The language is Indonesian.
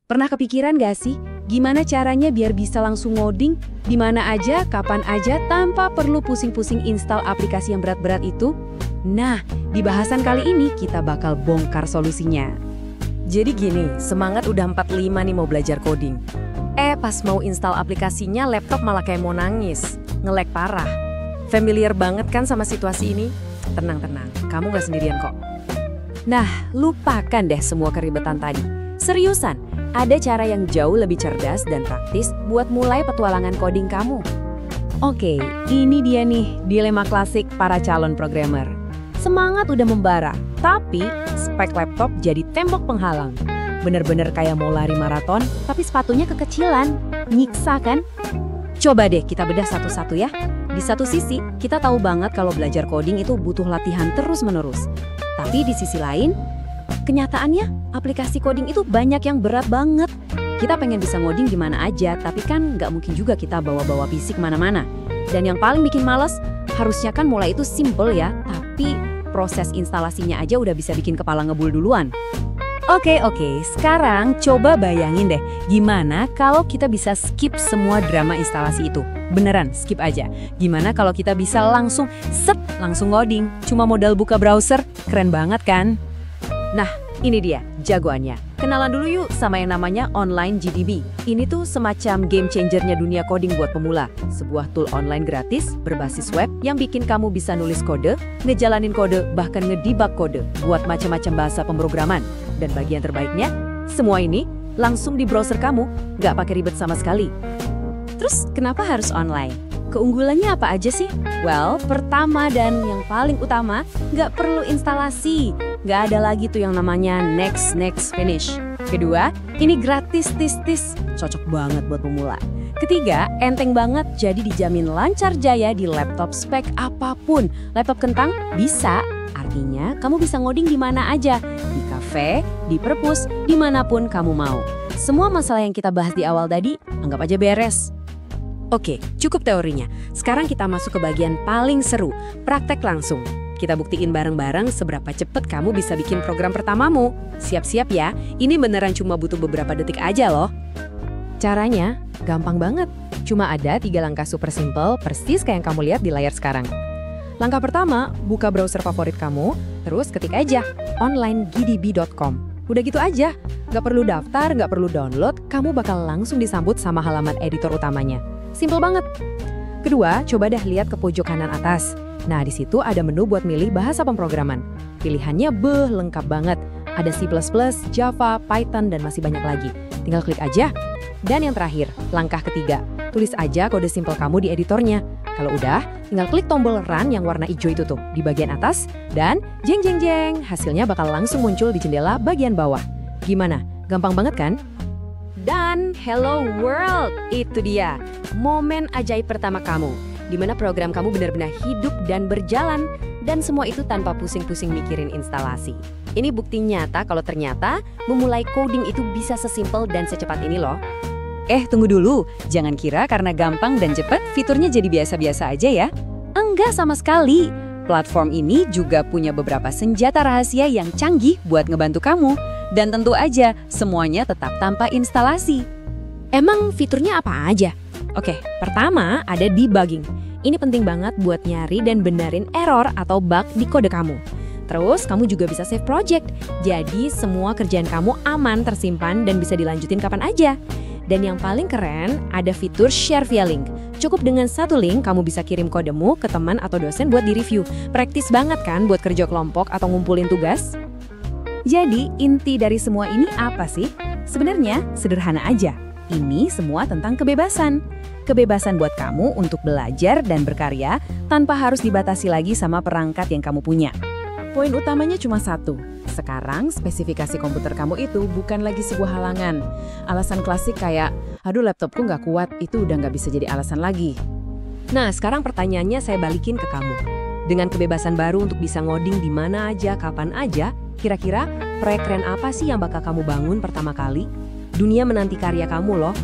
Pernah kepikiran gak sih, gimana caranya biar bisa langsung ngoding, di mana aja, kapan aja, tanpa perlu pusing-pusing install aplikasi yang berat-berat itu? Nah, di bahasan kali ini kita bakal bongkar solusinya. Jadi gini, semangat udah 45 nih mau belajar coding. Pas mau install aplikasinya, laptop malah kayak mau nangis. Nge-lag parah. Familiar banget kan sama situasi ini? Tenang-tenang, kamu gak sendirian kok. Nah, lupakan deh semua keribetan tadi. Seriusan, ada cara yang jauh lebih cerdas dan praktis buat mulai petualangan coding kamu. Oke, ini dia nih dilema klasik para calon programmer. Semangat udah membara, tapi spek laptop jadi tembok penghalang. Bener-bener kayak mau lari maraton, tapi sepatunya kekecilan. Nyiksa kan? Coba deh kita bedah satu-satu ya. Di satu sisi, kita tahu banget kalau belajar coding itu butuh latihan terus-menerus. Tapi di sisi lain, kenyataannya aplikasi coding itu banyak yang berat banget. Kita pengen bisa ngoding di mana aja, tapi kan nggak mungkin juga kita bawa-bawa fisik kemana-mana. Dan yang paling bikin males, harusnya kan mulai itu simple ya, tapi proses instalasinya aja udah bisa bikin kepala ngebul duluan. Oke, sekarang coba bayangin deh, gimana kalau kita bisa skip semua drama instalasi itu? Beneran, skip aja. Gimana kalau kita bisa langsung ngoding, cuma modal buka browser? Keren banget kan? Nah, ini dia jagoannya. Kenalan dulu yuk sama yang namanya Online GDB. Ini tuh semacam game changernya dunia coding buat pemula. Sebuah tool online gratis berbasis web yang bikin kamu bisa nulis kode, ngejalanin kode, bahkan ngedebug kode buat macam-macam bahasa pemrograman. Dan bagian terbaiknya, semua ini langsung di browser kamu, nggak pakai ribet sama sekali. Terus kenapa harus online? Keunggulannya apa aja sih? Well, pertama dan yang paling utama, nggak perlu instalasi. Nggak ada lagi tuh yang namanya next, finish. Kedua, ini gratis, cocok banget buat pemula. Ketiga, enteng banget, jadi dijamin lancar jaya di laptop spek apapun. Laptop kentang bisa, artinya kamu bisa ngoding di mana aja. Di kafe, di perpus, dimanapun kamu mau. Semua masalah yang kita bahas di awal tadi, anggap aja beres. Oke, cukup teorinya. Sekarang kita masuk ke bagian paling seru, praktek langsung. Kita buktiin bareng-bareng seberapa cepat kamu bisa bikin program pertamamu. Siap-siap ya, ini beneran cuma butuh beberapa detik aja loh. Caranya gampang banget. Cuma ada 3 langkah super simple, persis kayak yang kamu lihat di layar sekarang. Langkah pertama, buka browser favorit kamu, terus ketik aja onlinegdb.com. Udah gitu aja, nggak perlu daftar, nggak perlu download, kamu bakal langsung disambut sama halaman editor utamanya. Simple banget. Kedua, coba deh lihat ke pojok kanan atas. Nah, di situ ada menu buat milih bahasa pemrograman. Pilihannya lengkap banget. Ada C++, Java, Python, dan masih banyak lagi. Tinggal klik aja. Dan yang terakhir, langkah ketiga. Tulis aja kode simple kamu di editornya. Kalau udah, tinggal klik tombol Run yang warna hijau itu tuh di bagian atas. Dan jeng, hasilnya bakal langsung muncul di jendela bagian bawah. Gimana? Gampang banget kan? Dan hello world, itu dia. Momen ajaib pertama kamu. Di mana program kamu benar-benar hidup dan berjalan, dan semua itu tanpa pusing-pusing mikirin instalasi. Ini bukti nyata kalau ternyata memulai coding itu bisa sesimpel dan secepat ini loh. Tunggu dulu, jangan kira karena gampang dan cepat fiturnya jadi biasa-biasa aja ya. Enggak sama sekali. Platform ini juga punya beberapa senjata rahasia yang canggih buat ngebantu kamu. Dan tentu aja, semuanya tetap tanpa instalasi. Emang fiturnya apa aja? Oke, pertama ada debugging. Ini penting banget buat nyari dan benerin error atau bug di kode kamu. Terus, kamu juga bisa save project. Jadi, semua kerjaan kamu aman, tersimpan, dan bisa dilanjutin kapan aja. Dan yang paling keren, ada fitur share via link. Cukup dengan satu link, kamu bisa kirim kodemu ke teman atau dosen buat di-review. Praktis banget kan buat kerja kelompok atau ngumpulin tugas? Jadi, inti dari semua ini apa sih? Sebenarnya, sederhana aja. Ini semua tentang kebebasan. Kebebasan buat kamu untuk belajar dan berkarya tanpa harus dibatasi lagi sama perangkat yang kamu punya. Poin utamanya cuma satu. Sekarang spesifikasi komputer kamu itu bukan lagi sebuah halangan. Alasan klasik kayak, aduh laptopku nggak kuat, itu udah nggak bisa jadi alasan lagi. Nah, sekarang pertanyaannya saya balikin ke kamu. Dengan kebebasan baru untuk bisa ngoding di mana aja, kapan aja, kira-kira proyek keren apa sih yang bakal kamu bangun pertama kali? Dunia menanti karya kamu loh.